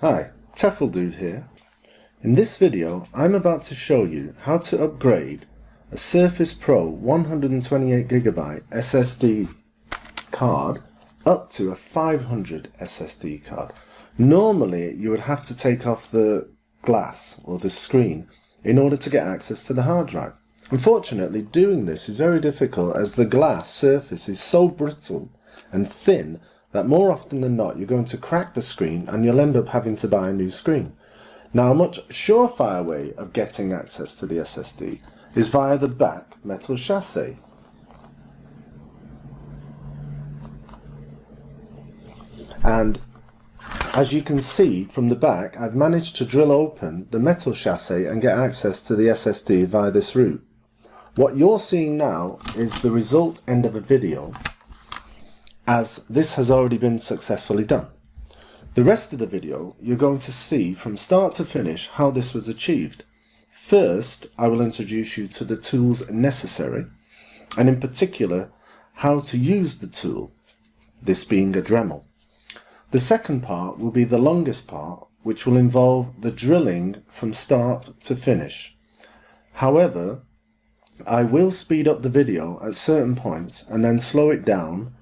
Hi, Tefl-Dude here. In this video, I'm about to show you how to upgrade a Surface Pro 128GB SSD card up to a 500 SSD card. Normally, you would have to take off the glass or the screen in order to get access to the hard drive. Unfortunately, doing this is very difficult as the glass surface is so brittle and thin that more often than not you're going to crack the screen and you'll end up having to buy a new screen. Now, a much surefire way of getting access to the SSD is via the back metal chassis. And as you can see from the back, I've managed to drill open the metal chassis and get access to the SSD via this route. What you're seeing now is the result end of a video, as this has already been successfully done. The rest of the video you're going to see from start to finish how this was achieved. First, I will introduce you to the tools necessary, and in particular how to use the tool, this being a dremel. The second part will be the longest part, which will involve the drilling from start to finish. However, I will speed up the video at certain points and then slow it down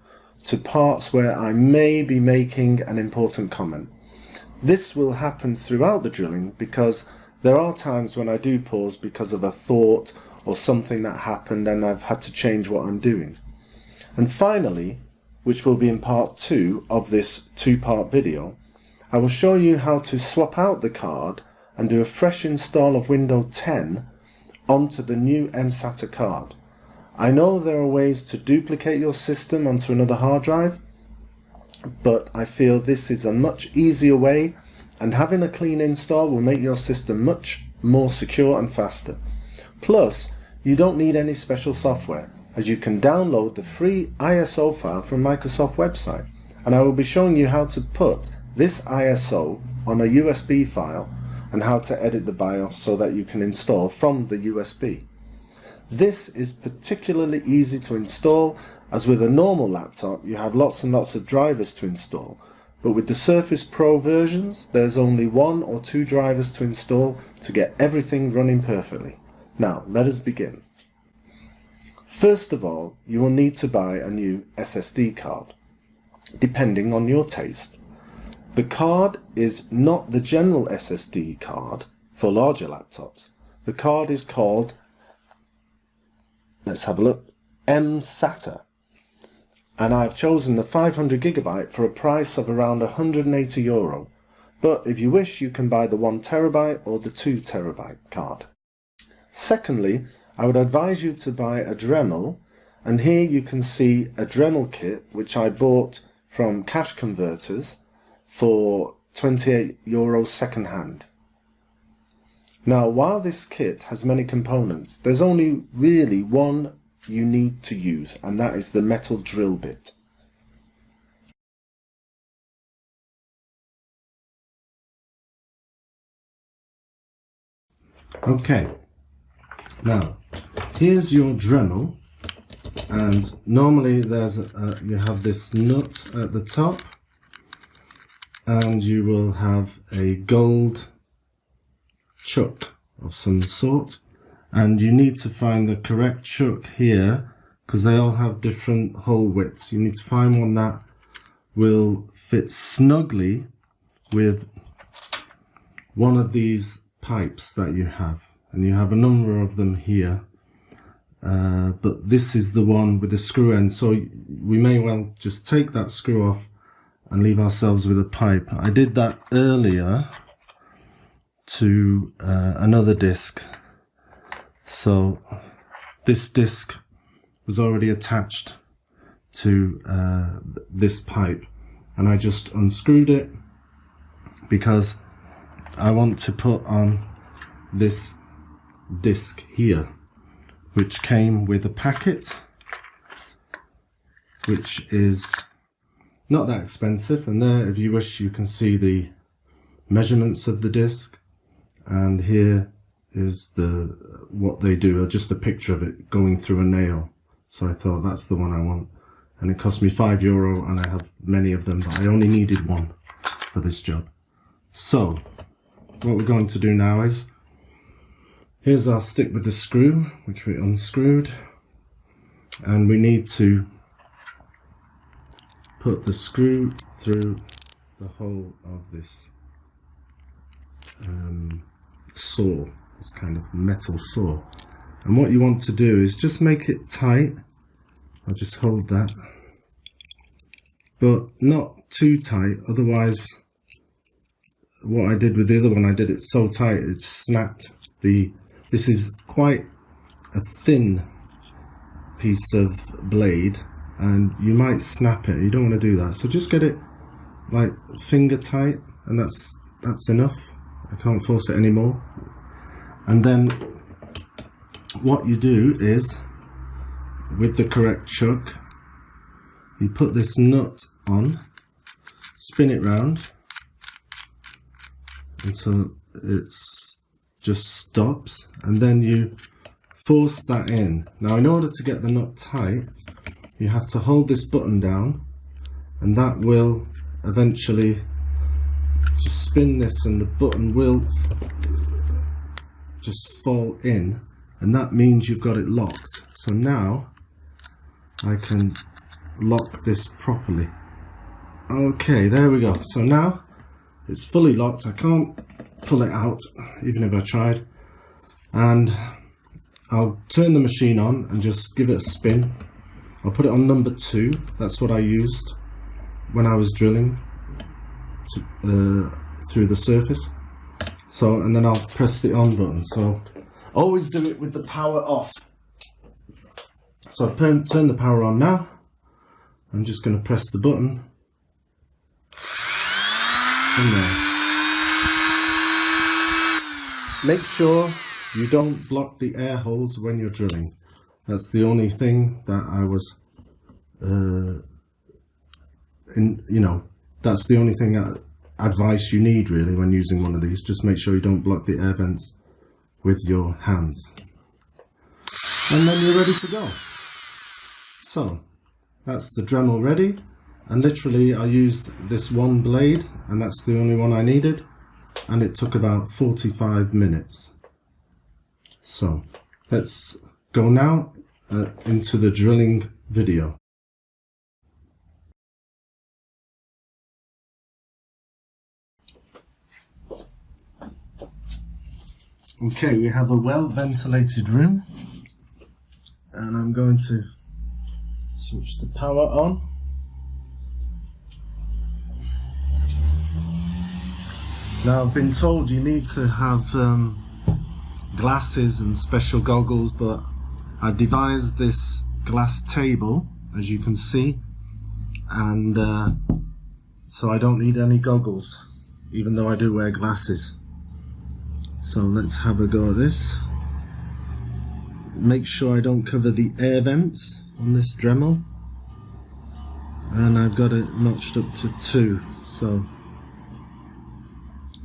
to parts where I may be making an important comment. This will happen throughout the drilling because there are times when I do pause because of a thought or something that happened and I've had to change what I'm doing. And finally, which will be in part 2 of this two-part video, I will show you how to swap out the card and do a fresh install of Windows 10 onto the new msata card. I know there are ways to duplicate your system onto another hard drive, but I feel this is a much easier way, and having a clean install will make your system much more secure and faster. Plus, you don't need any special software, as you can download the free ISO file from Microsoft website, and I will be showing you how to put this ISO on a USB file and how to edit the BIOS so that you can install from the USB. This is particularly easy to install, as with a normal laptop you have lots and lots of drivers to install, but with the Surface Pro versions there's only 1 or 2 drivers to install to get everything running perfectly. Now let us begin. First of all, you will need to buy a new SSD card, depending on your taste. The card is not the general SSD card for larger laptops. The card is called, let's have a look, msata, and I've chosen the 500GB for a price of around €180, but if you wish you can buy the 1TB or the 2TB card. Secondly, I would advise you to buy a dremel, and here you can see a dremel kit which I bought from Cash Converters for €28 second hand. Now, while this kit has many components, there's only really one you need to use, and that is the metal drill bit. Okay, now here's your dremel, and normally there's you have this nut at the top, and you will have a gold chuck of some sort, and you need to find the correct chuck here because they all have different hole widths. You need to find one that will fit snugly with one of these pipes that you have, and you have a number of them here, but this is the one with the screw end, so we may well just take that screw off and leave ourselves with a pipe. I did that earlier to another disc, so this disc was already attached to this pipe, and I just unscrewed it because I want to put on this disc here, which came with a packet, which is not that expensive, and there, if you wish, you can see the measurements of the disc, and here is what they do, just a picture of it going through a nail. So I thought that's the one I want, and it cost me €5, and I have many of them, but I only needed one for this job. So what we're going to do now is, here's our stick with the screw, which we unscrewed, and we need to put the screw through the hole of this saw, this kind of metal saw. And what you want to do is just make it tight. I'll just hold that, but not too tight, otherwise what I did with the other one, I did it so tight it snapped the, this is quite a thin piece of blade and you might snap it. You don't want to do that, so just get it like finger tight, and that's enough. I can't force it anymore. And then what you do is, with the correct chuck, you put this nut on, spin it round until it just stops, and then you force that in. Now in order to get the nut tight, you have to hold this button down, and that will eventually just spin this and the button will just fall in, and that means you've got it locked. So now I can lock this properly. Okay, there we go. So now it's fully locked. I can't pull it out even if I tried, and I'll turn the machine on and just give it a spin. I'll put it on number 2. That's what I used when I was drilling through the surface. So, and then I'll press the on button. So always do it with the power off. So I've turn the power on now. I'm just going to press the button. And there. Make sure you don't block the air holes when you're drilling. That's the only thing that I was, that's the only thing advice you need really when using one of these. Just make sure you don't block the air vents with your hands. And then you're ready to go. So that's the Dremel ready, and literally I used this one blade and that's the only one I needed, and it took about 45 minutes. So let's go now into the drilling video. Okay, we have a well ventilated room, and I'm going to switch the power on. Now I've been told you need to have glasses and special goggles, but I devised this glass table, as you can see, and so I don't need any goggles, even though I do wear glasses. So let's have a go at this. Make sure I don't cover the air vents on this Dremel, and I've got it notched up to 2, so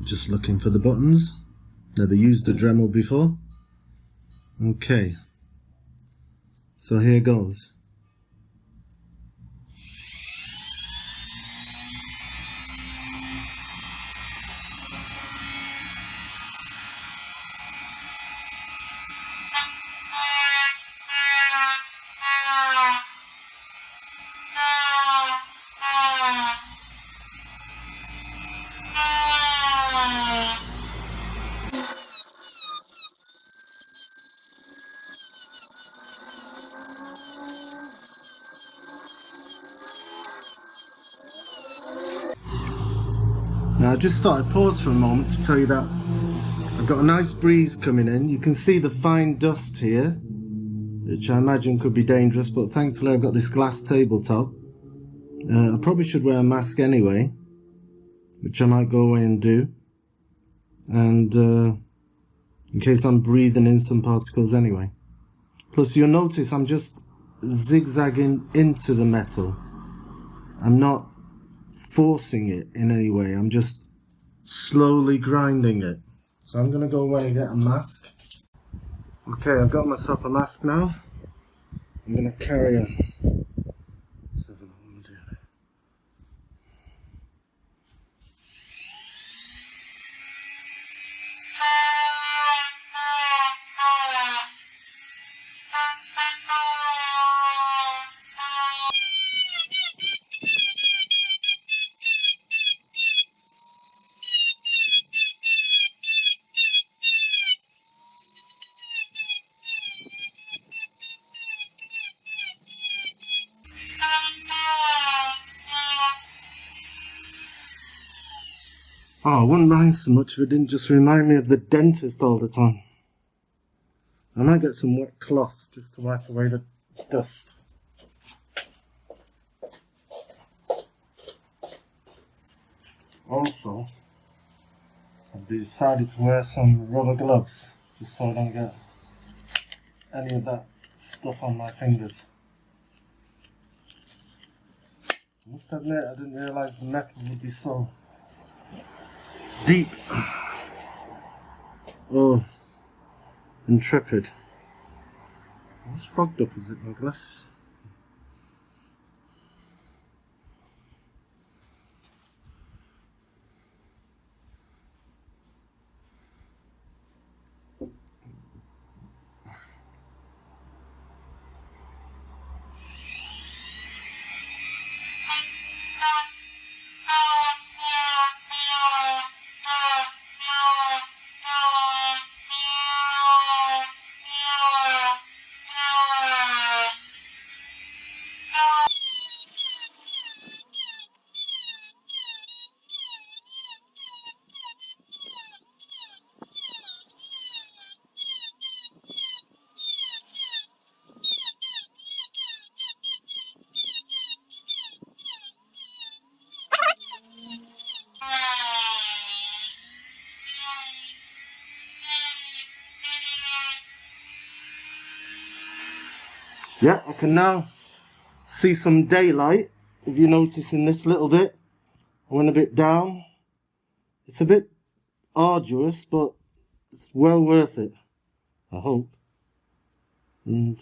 just looking for the buttons. Never used a Dremel before. Okay, so here goes. Now I just thought I'd pause for a moment to tell you that I've got a nice breeze coming in. You can see the fine dust here, which I imagine could be dangerous, but thankfully I've got this glass tabletop. I probably should wear a mask anyway, which I might go away and do, and in case I'm breathing in some particles anyway. Plus you'll notice I'm just zigzagging into the metal. I'm not forcing it in any way, I'm just slowly grinding it. So I'm gonna go away and get a mask. Okay, I've got myself a mask now. I'm gonna carry on. Oh, I wouldn't mind so much if it didn't just remind me of the dentist all the time. I might get some wet cloth just to wipe away the dust. Also, I've decided to wear some rubber gloves just so I don't get any of that stuff on my fingers. I must admit, I didn't realise the metal would be so deep. Oh, intrepid. What's fogged up? Is it my glasses? Yeah, I can now see some daylight. If you notice in this little bit, I went a bit down. It's a bit arduous, but it's well worth it, I hope. And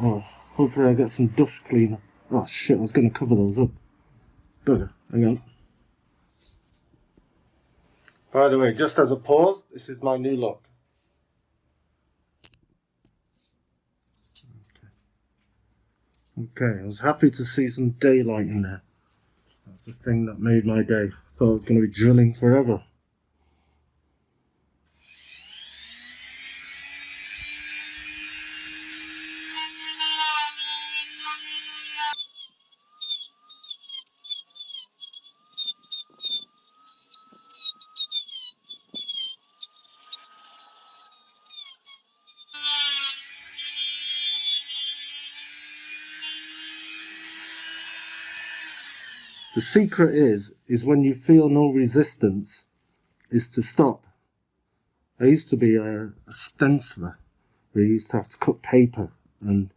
oh, hopefully I get some dust cleaner. Oh shit, I was going to cover those up. Bugger, hang on. By the way, just as a pause, this is my new look. Okay, I was happy to see some daylight in there. That's the thing that made my day. I thought I was going to be drilling forever. The secret is when you feel no resistance, is to stop. I used to be a stenciler. We used to have to cut paper and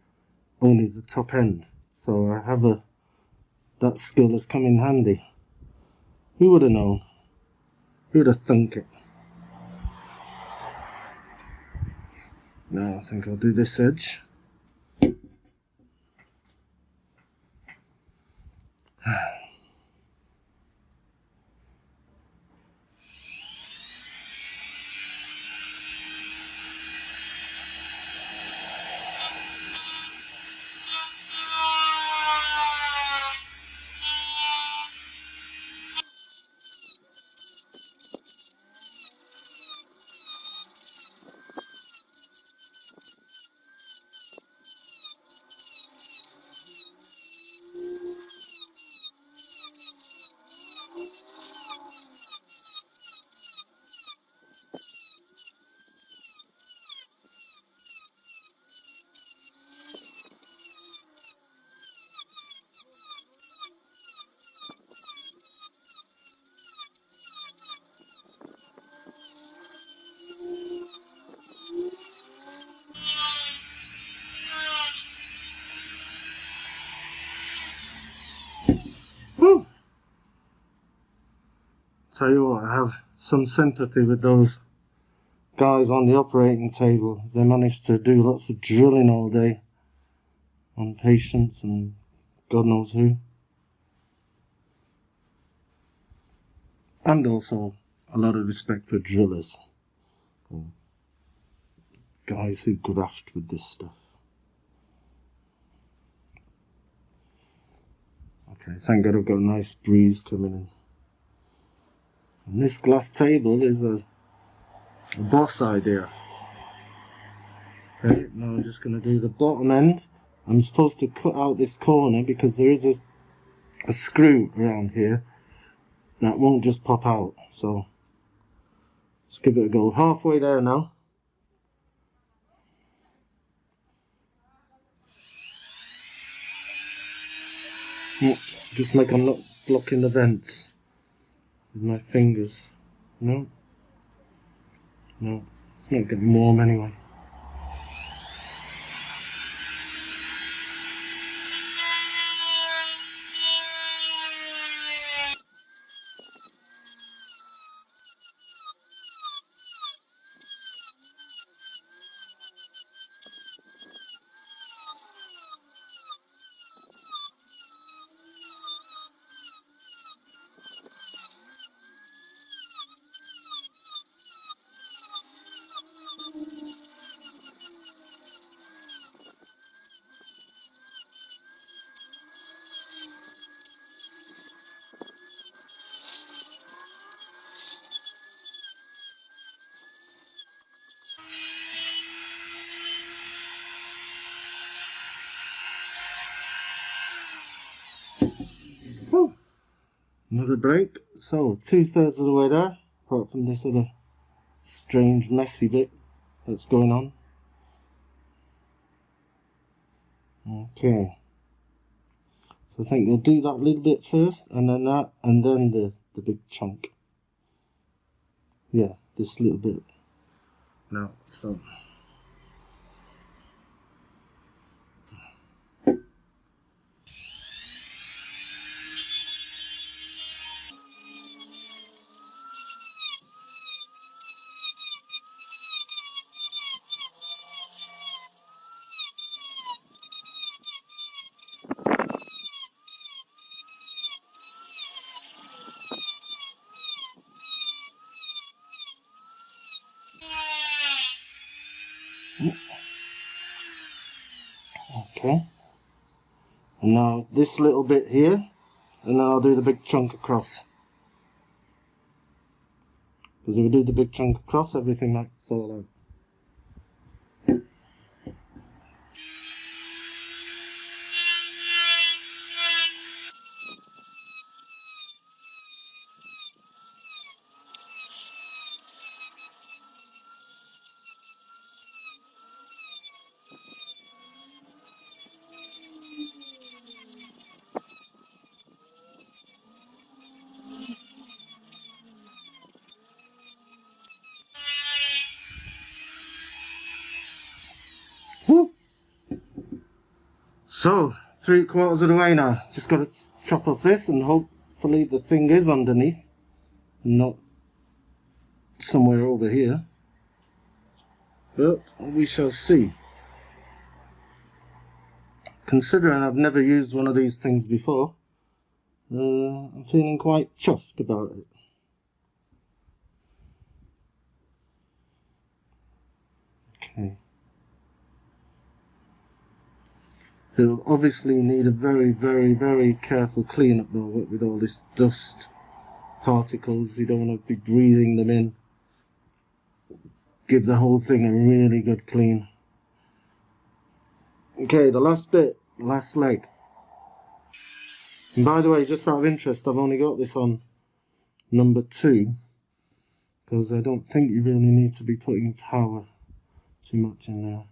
only the top end. So I have that skill has come in handy. Who would have known? Who would have thunk it? Now I think I'll do this edge. Woo! Tell you what, I have some sympathy with those guys on the operating table. They managed to do lots of drilling all day on patients and God knows who. And also a lot of respect for drillers. Guys who graft with this stuff. Okay, thank God I've got a nice breeze coming in. And this glass table is a boss idea. Okay, now I'm just going to do the bottom end. I'm supposed to cut out this corner because there is a screw around here. that won't just pop out. So let's give it a go. Halfway there now. Just like I'm not blocking the vents with my fingers. No, it's not getting warm anyway. Whew. Another break. So 2/3 of the way there, apart from this other strange messy bit that's going on. Okay. So I think we'll do that little bit first, and then that, and then the big chunk. Yeah, this little bit. Now, so. Okay. And now this little bit here, and then I'll do the big chunk across. Because if we do the big chunk across, everything might fall out. Woo! So, 3/4 of the way now. Just got to chop off this, and hopefully the thing is underneath, not somewhere over here. But we shall see. Considering I've never used one of these things before, I'm feeling quite chuffed about it. Okay. It'll obviously need a very, very, very careful cleanup though with all this dust particles. You don't want to be breathing them in. Give the whole thing a really good clean. Okay, the last bit, last leg. And by the way, just out of interest, I've only got this on number 2 because I don't think you really need to be putting power too much in there.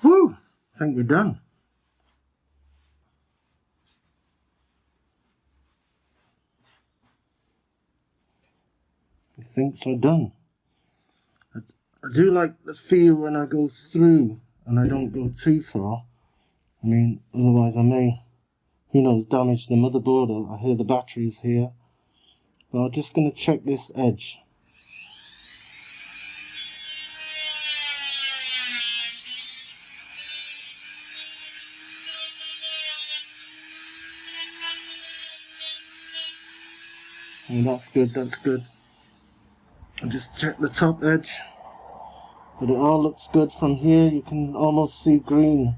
Whew! I think we're done. he thinks we're done. I do like the feel when I go through and I don't go too far. I mean, otherwise I may, who knows, damage the motherboard. I hear the batteries here. But I'm just going to check this edge. Oh, that's good, that's good. I'll just check the top edge. But it all looks good from here. You can almost see green.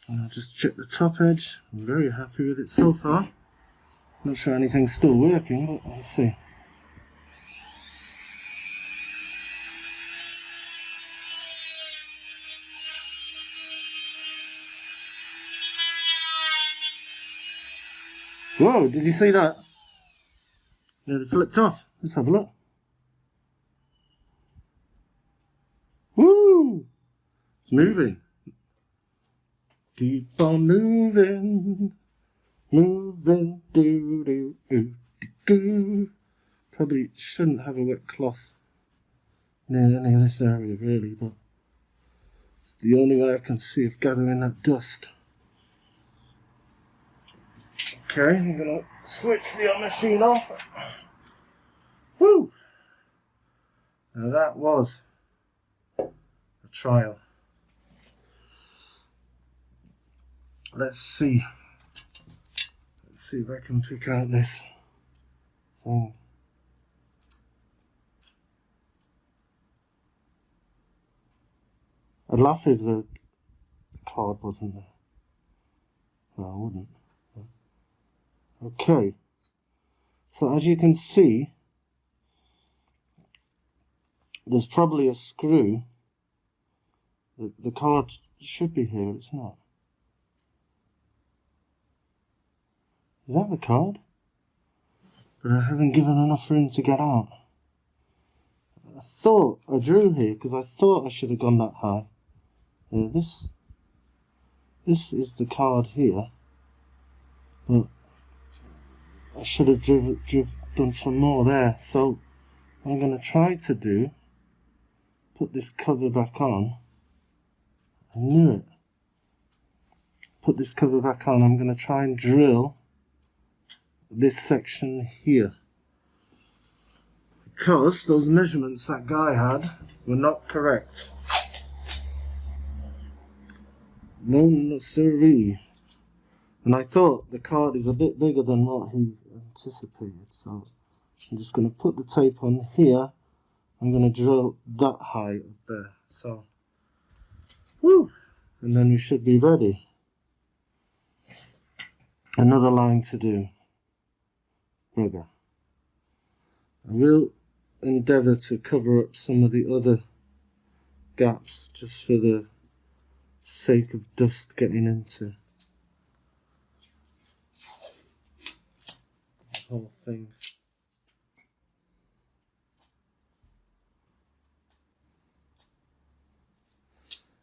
And I'll just check the top edge. I'm very happy with it so far. Not sure anything's still working, but let's see. Whoa, did you see that? Yeah, it flipped off. Let's have a look. Woo! It's moving. Keep on moving. Moving. Do, do, do, do, do. Probably shouldn't have a wet cloth near any of this area, really, but it's the only way I can see of gathering that dust. Okay, I'm gonna switch the machine off. Woo! Now that was a trial. Let's see if I can pick out this thing. I'd laugh if the card wasn't there. No, I wouldn't. Okay, so as you can see, there's probably a screw. The card should be here, it's not. Is that the card? But I haven't given enough room to get out. I thought I drew here because I thought I should have gone that high. Yeah, this is the card here, but I should have done some more there. So what I'm going to try to do, put this cover back on. I knew it. Put this cover back on. I'm going to try and drill this section here, because those measurements that guy had were not correct. No siree. And I thought the card is a bit bigger than what he anticipated, so I'm just going to put the tape on here. I'm going to drill that high up there. So, woo! And then we should be ready. Another line to do. Bugger. I will endeavour to cover up some of the other gaps just for the sake of dust getting into the whole thing.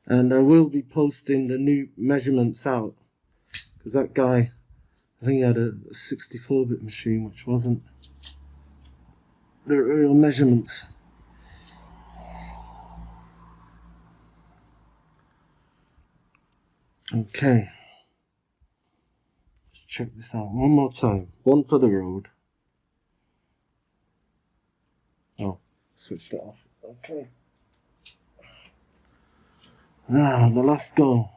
And I will be posting the new measurements out, because that guy, I think he had a 64-bit machine, which wasn't the real measurements. Okay, let's check this out one more time. One for the road. Oh, switched it off. Okay. Now, the last go.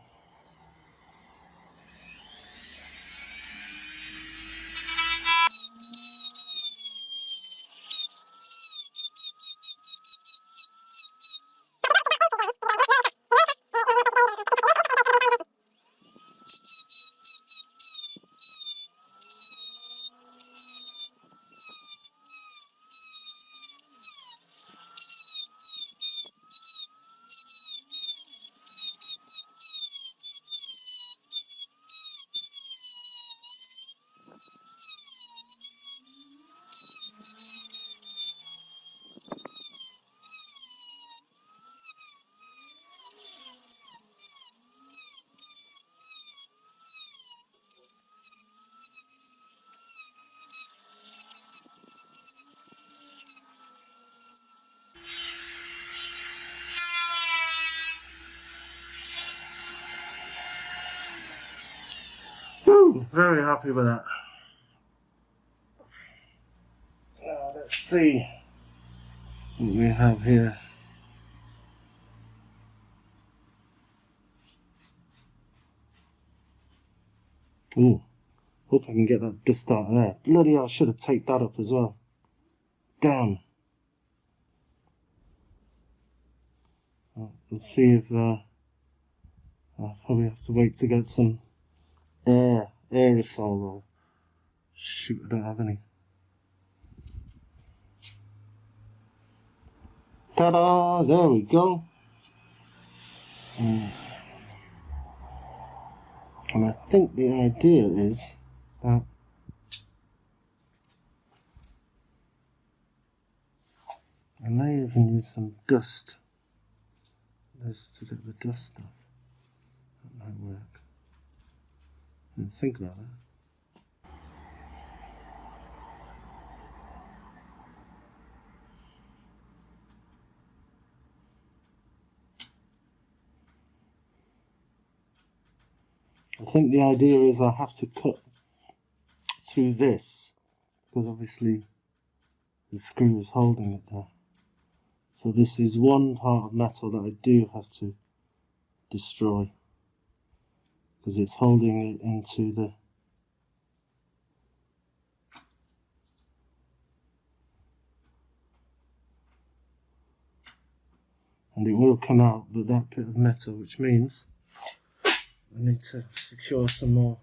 Woo! Very happy with that. Now let's see what we have here. Ooh, hope I can get that dust out of there. Bloody hell, I should have taped that up as well. Damn. Well, let's see if I'll probably have to wait to get some aerosol or shoot, I don't have any. Ta-da! There we go. And I think the idea is that I may even use some dust. Just to get the dust off. That might work. Didn't think about that. I think the idea is I have to cut through this because obviously the screw is holding it there. So this is one part of metal that I do have to destroy because it's holding it into the and it will come out, but that bit of metal, which means I need to secure some more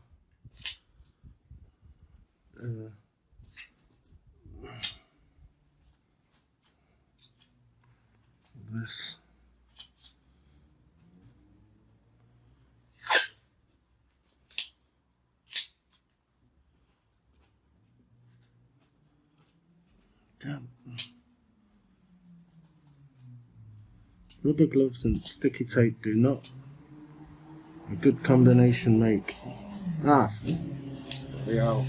this. Damn. Rubber gloves and sticky tape do not a good combination make. Ah, they are.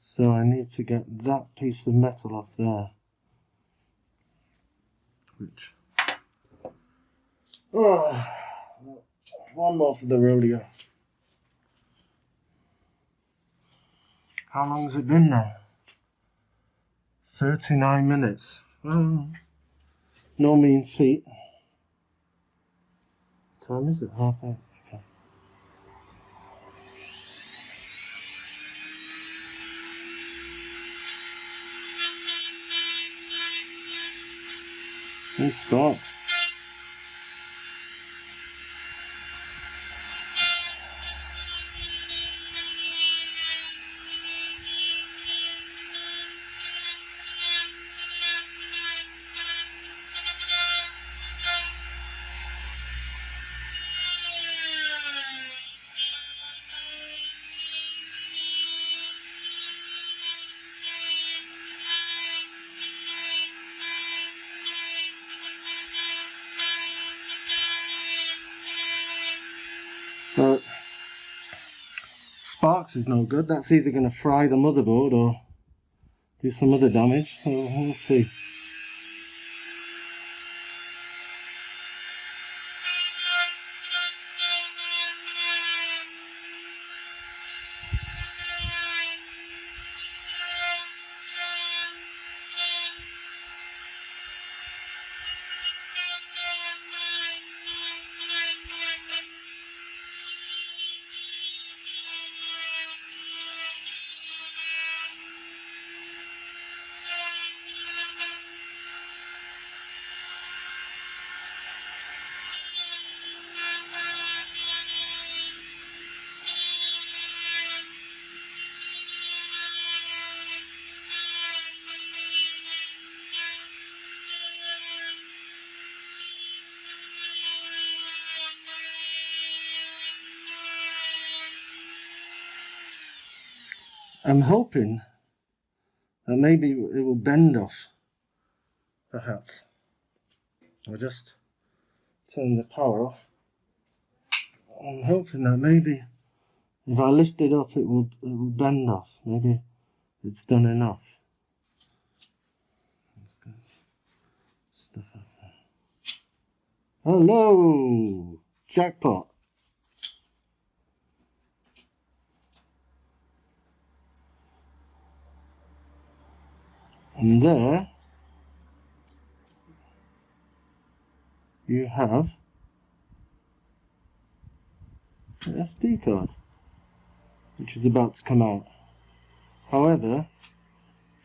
So I need to get that piece of metal off there. Which, oh, one more for the rodeo. How long has it been now? 39 minutes. No mean feat. What time is it? 8:30. Okay. Let's start. But sparks is no good. That's either going to fry the motherboard or do some other damage. So we'll see. I'm hoping that maybe it will bend off, perhaps. I'll just turn the power off. I'm hoping that maybe if I lift it up it will bend off. Maybe it's done enough. Let's go. Stuff up there. Hello! Jackpot! And there you have the SD card, which is about to come out. However,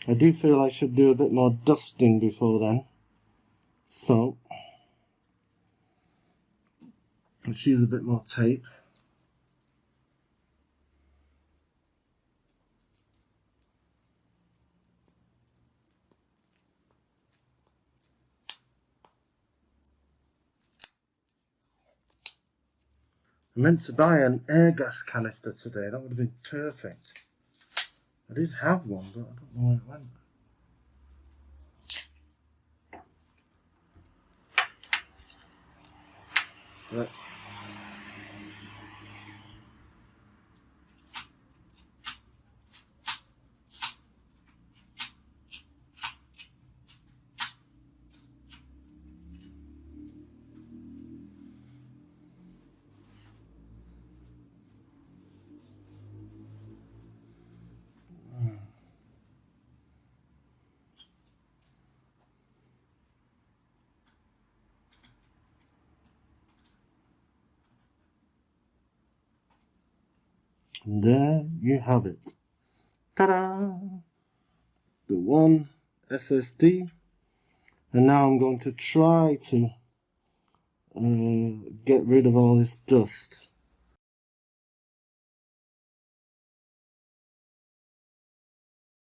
I do feel I should do a bit more dusting before then, so let's use a bit more tape. I meant to buy an air gas canister today, that would have been perfect. I did have one, but I don't know where it went. But and there you have it. Ta-da! The one SSD. And now I'm going to try to get rid of all this dust.